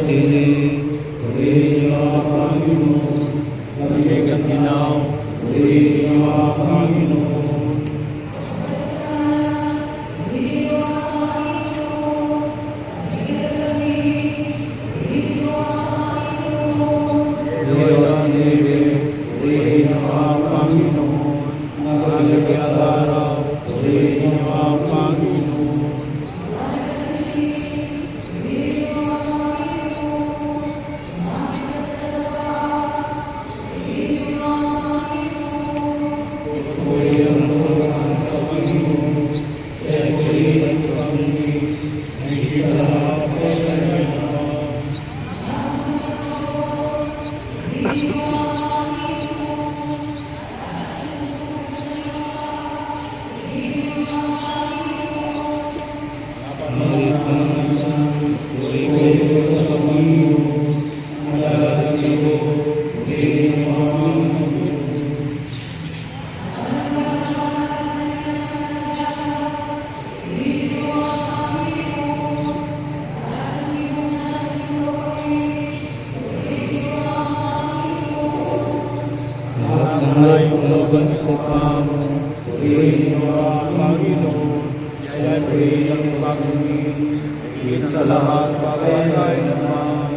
pagtili, purihin niyo ang Panginoon. Lamig at ginaw, purihin niyo ang Panginoon. Sa lahat bagay naman.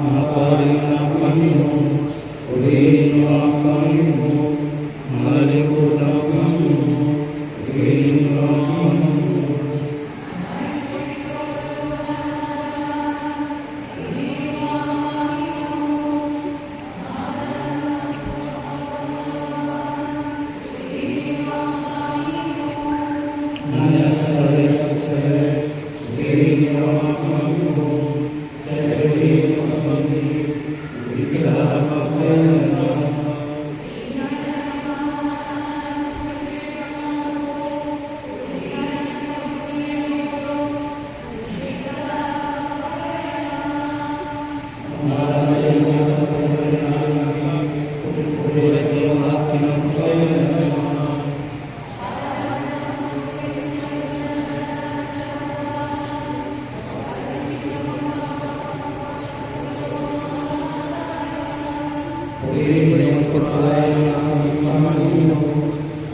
Mapari ng Panginoon, purihin niyo ang Panginoon, mga lingkod ng Panginoon, purihin niyo ang Panginoon.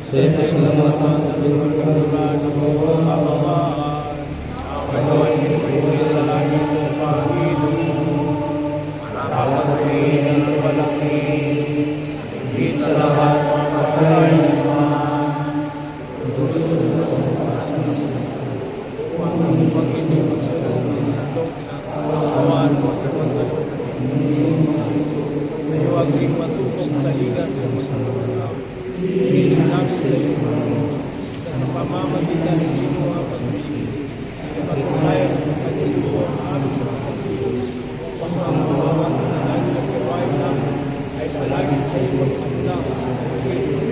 Sa pasalamatan at pagkakaroon ng bawang kapamaan, pagkawan ito sa langit ng Panginoon, manapatin ang malaki, higit sa lahat ng pagkain naman, tutulong ang Panginoon sa pagkakalok, kawan mo at pagkakalok, ayaw aking matupok sa ligas sa masasamang hinap sa iyo sa pamamagitan ng iyong pag-isip pagkulayan ng pag-iluwa ang aming pagmamagitan ng aming gawain namin ay palagi sa iyo magsunda sa pamamagitan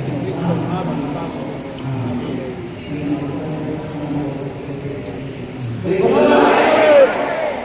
ng Kristo ang aming Panginoon.